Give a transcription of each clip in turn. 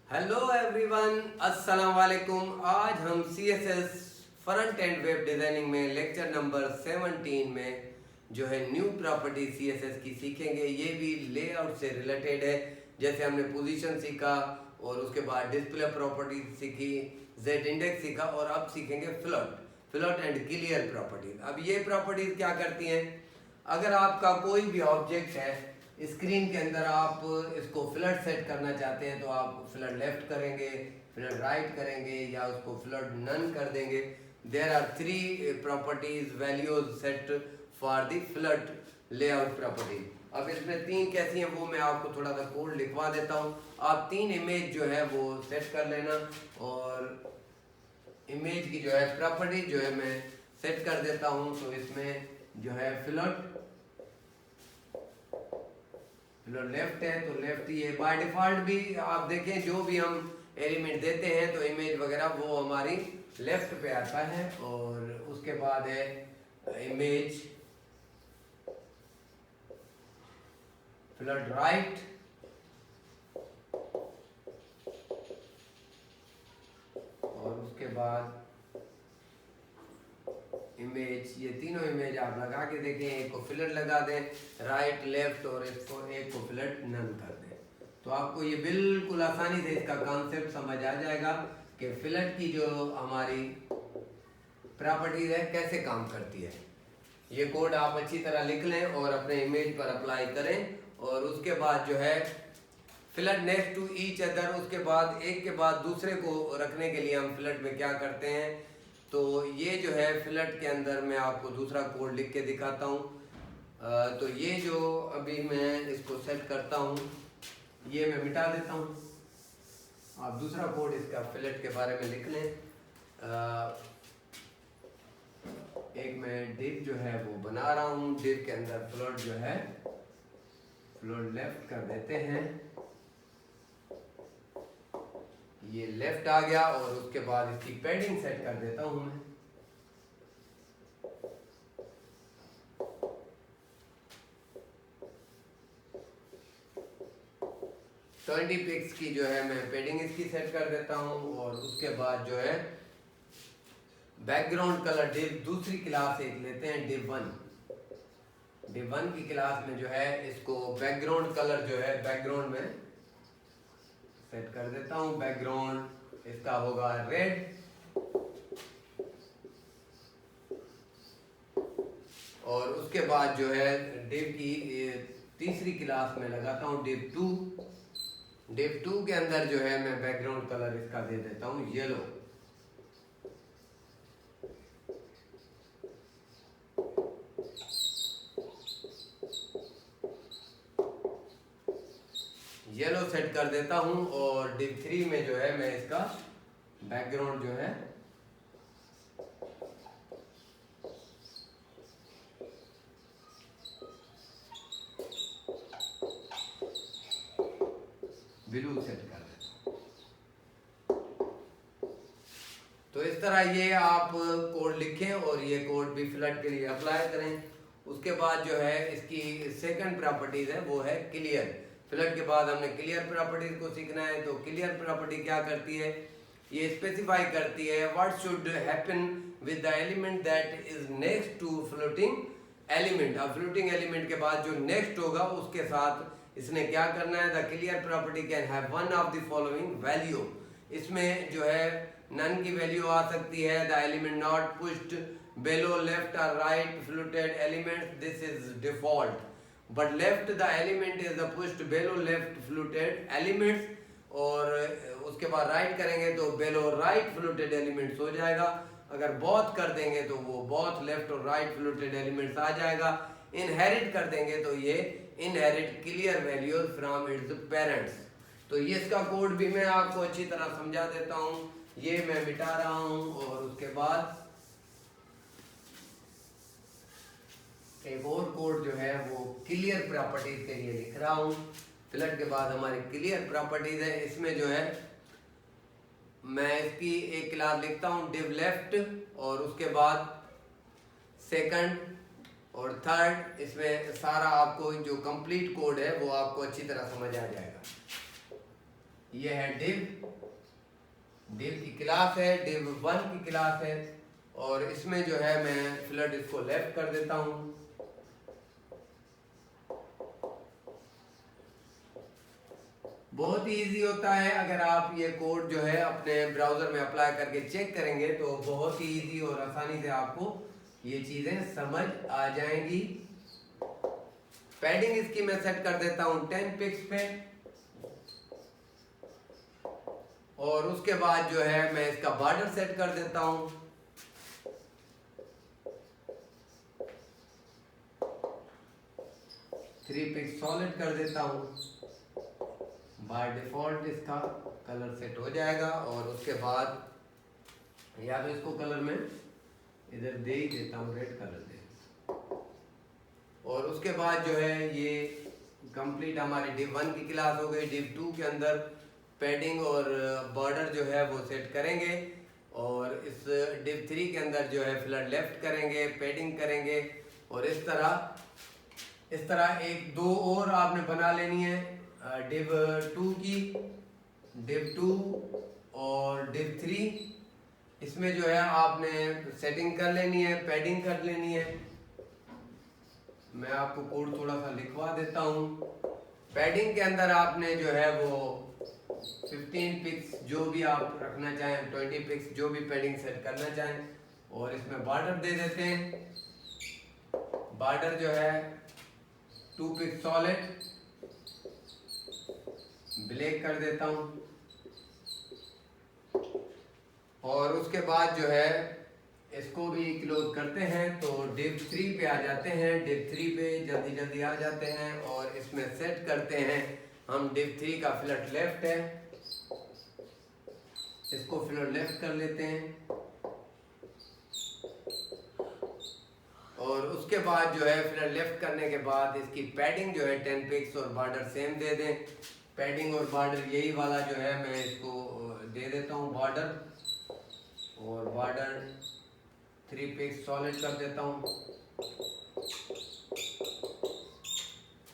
Hello everyone, अस्सलाम वालेकुम। आज हम CSS front end web designing में लेक्चर नंबर 17 में जो है न्यू प्रॉपर्टी CSS की सीखेंगे। ये भी लेआउट से रिलेटेड है। जैसे हमने पोजीशन सीखा और उसके बाद डिस्प्ले प्रॉपर्टी सीखी, जेड इंडेक्स सीखा और अब सीखेंगे फ्लोट एंड क्लियर प्रॉपर्टीज। अब ये प्रॉपर्टीज क्या करती हैं? अगर आपका कोई भी ऑब्जेक्ट है स्क्रीन के अंदर, आप इसको फ्लड सेट करना चाहते हैं तो आप फ्लड लेफ्ट करेंगे, फ्लड राइट करेंगे या उसको फ्लड नन कर देंगे। There are 3 properties values set for the float layout property. अब इसमें 3 कैसी हैं वो मैं आपको थोड़ा सा कोड लिखवा देता हूँ। आप 3 इमेज जो है वो सेट कर लेना और इमेज की जो है प्रॉपर्टी जो है मैं सेट कर देता हूँ। तो इसमें जो है फ्लड लेफ्ट है तो लेफ्ट, ये बाय डिफॉल्ट भी आप देखें जो भी हम एलिमेंट देते हैं तो इमेज वगैरह वो हमारी लेफ्ट पे आता है। और उसके बाद है इमेज फ्लड राइट, और उसके बाद इमेज, ये तीनों इमेज आप लगा के देखें। एक को फ्लड लगा दें राइट लेफ्ट और इसको एक को फ्लड नन कर दें, तो आपको ये बिल्कुल आसानी से इसका कॉन्सेप्ट समझ आ जाएगा कि फ्लड की जो हमारी प्रॉपर्टीज है कैसे काम करती है। ये कोड आप अच्छी तरह लिख लें और अपने इमेज पर अप्लाई करें। और उसके बाद जो है float next to each other, उसके बाद एक के बाद दूसरे को रखने के लिए हम फ्लड में क्या करते हैं, तो ये जो है फ्लड के अंदर मैं आपको दूसरा कोड लिख के दिखाता हूँ। तो ये जो अभी मैं इसको सेट करता हूँ ये मैं मिटा देता हूँ। आप दूसरा कोड इसका फ्लड के बारे में लिख लें। एक मैं डिव जो है वो बना रहा हूँ, डिव के अंदर फ्लड जो है फ्लड लेफ्ट कर देते हैं, ये लेफ्ट आ गया। और उसके बाद इसकी पैडिंग सेट कर देता हूं मैं। तो 20 पिक्स की जो है मैं पैडिंग इसकी सेट कर देता हूं। और उसके बाद जो है बैकग्राउंड कलर डिव दूसरी क्लास एक लेते हैं, डिव 1 की क्लास में जो है इसको बैकग्राउंड कलर जो है बैकग्राउंड में सेट कर देता हूं। बैकग्राउंड इसका होगा रेड। और उसके बाद जो है डिव की तीसरी क्लास में लगाता हूं डिव 2 के अंदर जो है मैं बैकग्राउंड कलर इसका दे देता हूं येलो। येलो सेट कर देता हूं। और डिव 3 में जो है मैं इसका बैकग्राउंड जो है ब्लू सेट कर देता हूं। तो इस तरह ये आप कोड लिखें और ये कोड भी फ्लड के लिए अप्लाई करें। उसके बाद जो है इसकी सेकंड प्रॉपर्टीज है वो है क्लियर। फ्लड के बाद हमने क्लियर प्रॉपर्टीज को सीखना है। तो क्लियर प्रॉपर्टी क्या करती है, ये स्पेसिफाई करती है what should happen with the element that is next to floating element. अब फ्लोटिंग एलिमेंट के बाद जो नेक्स्ट होगा उसके साथ इसने क्या करना है। The clear property can have one of the following value. इसमें जो है नन की वैल्यू आ सकती है। The element not pushed below left or right fluted elements, this is default, but left the element is the pushed below left fluted elements। और उसके बाद right करेंगे तो below right fluted elements हो जाएगा। अगर both कर देंगे तो वो both left और right fluted elements आ जाएगा। inherit कर देंगे तो ये inherit clear values from its parents। तो ये इसका कोड भी मैं आपको अच्छी तरह समझा देता हूँ। ये मैं मिटा रहा हूँ और उसके बाद एक और कोड जो है वो क्लियर प्रॉपर्टीज के लिए लिख रहा हूं। फ्लड के बाद हमारी क्लियर प्रॉपर्टीज है, इसमें जो है मैं इसकी एक क्लास लिखता हूं डिव लेफ्ट और उसके बाद सेकंड और थर्ड। इसमें सारा आपको जो कंप्लीट कोड है वो आपको अच्छी तरह समझ आ जाएगा। ये है div, div की क्लास है, div 1 की क्लास है। और इसमें जो है मैं फ्लड इसको लेफ्ट कर देता हूँ। बहुत ही इजी होता है, अगर आप ये कोड जो है अपने ब्राउजर में अप्लाई करके चेक करेंगे तो बहुत ही इजी और आसानी से आपको ये चीजें समझ आ जाएंगी। पैडिंग इसकी मैं सेट कर देता हूँ 10 पिक्स पे, और उसके बाद जो है मैं इसका बॉर्डर सेट कर देता हूँ। थ्री पिक्स सॉलिड कर देता हूँ। बाय डिफॉल्ट इसका कलर सेट हो जाएगा। और उसके बाद या तो इसको कलर में इधर दे ही देता हूँ, रेड कलर दे। और उसके बाद जो है ये कंप्लीट हमारी div 1 की क्लास हो गई। div 2 के अंदर पैडिंग और बॉर्डर जो है वो सेट करेंगे, और इस div 3 के अंदर जो है फ्लड लेफ्ट करेंगे, पैडिंग करेंगे। और इस तरह एक दो और आपने बना लेनी है div 2 की, div 2 और div 3। इसमें जो है आपने सेटिंग कर लेनी है, पैडिंग कर लेनी है। मैं आपको कोड थोड़ा सा लिखवा देता हूँ। पैडिंग के अंदर आपने जो है वो 15 पिक्स जो भी आप रखना चाहें, 20 पिक्स जो भी पैडिंग सेट करना चाहें, और इसमें बॉर्डर दे देते हैं। बॉर्डर जो है 2 पिक्स सॉलिड, ब्लैक कर देता हूँ। और उसके बाद जो है इसको भी क्लोज करते हैं। तो div 3 पे आ जाते हैं, div 3 पे जल्दी आ जाते हैं, और इसमें सेट करते हैं हम div 3 का फ्लड लेफ्ट है, इसको फ्लड लेफ्ट कर लेते हैं। और उसके बाद जो है फ्लड लेफ्ट करने के बाद इसकी पैडिंग जो है 10 पिक्स और बॉर्डर सेम दे दें। पैडिंग और बॉर्डर यही वाला जो है मैं इसको दे देता हूँ बॉर्डर, और बॉर्डर 3 पिक्स सॉलिड कर देता हूँ,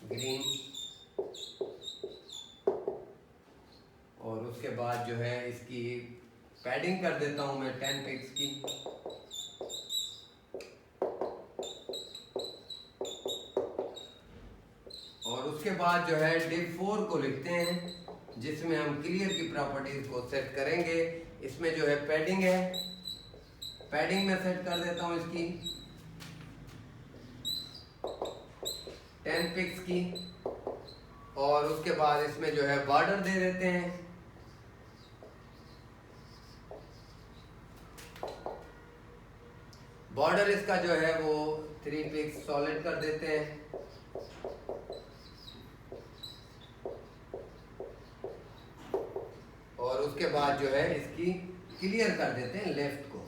ग्रीन। और उसके बाद जो है इसकी पैडिंग कर देता हूँ मैं 10 पिक्स की। और उसके बाद जो है div 4 को लिखते हैं, जिसमें हम क्लियर की प्रॉपर्टीज को सेट करेंगे। इसमें जो है पैडिंग है, पैडिंग में सेट कर देता हूँ इसकी 10 पिक्स की। और उसके बाद इसमें जो है बॉर्डर दे देते हैं, बॉर्डर इसका जो है वो 3 पिक्स सॉलिड कर देते हैं। और उसके बाद जो है इसकी क्लियर कर देते हैं लेफ्ट को।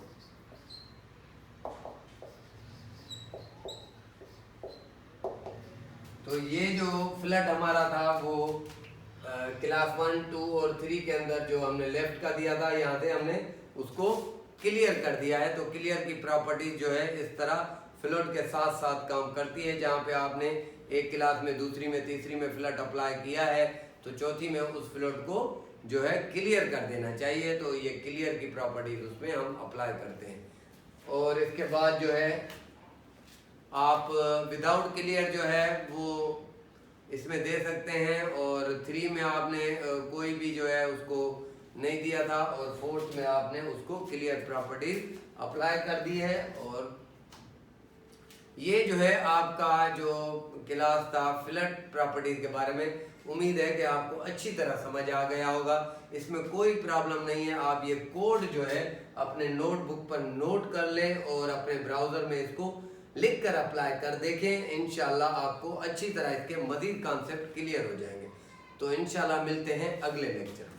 तो ये जो फ्लड हमारा था वो क्लास 1, 2 और 3 के अंदर जो हमने लेफ्ट का दिया था, यहाँ से हमने उसको क्लियर कर दिया है। तो क्लियर की प्रॉपर्टीज जो है इस तरह फ्लड के साथ साथ काम करती है। जहाँ पे आपने एक क्लास में, दूसरी में, तीसरी में फ्लड अप्लाई किया है, तो चौथी में उस फ्लड को जो है क्लियर कर देना चाहिए। तो ये क्लियर की प्रॉपर्टीज उसमें हम अप्लाई करते हैं। और इसके बाद जो है आप विदाउट क्लियर जो है वो इसमें दे सकते हैं। और 3 में आपने कोई भी जो है उसको नहीं दिया था, और 4th में आपने उसको क्लियर प्रॉपर्टीज अप्लाई कर दी है। और ये जो है आपका जो क्लास था फ्लड प्रॉपर्टीज के बारे में, उम्मीद है कि आपको अच्छी तरह समझ आ गया होगा। इसमें कोई प्रॉब्लम नहीं है। आप ये कोड जो है अपने नोटबुक पर नोट कर लें और अपने ब्राउजर में इसको लिख कर अप्लाई कर देखें। इंशाल्लाह आपको अच्छी तरह इसके मजीद कॉन्सेप्ट क्लियर हो जाएंगे। तो इंशाल्लाह मिलते हैं अगले लेक्चर में।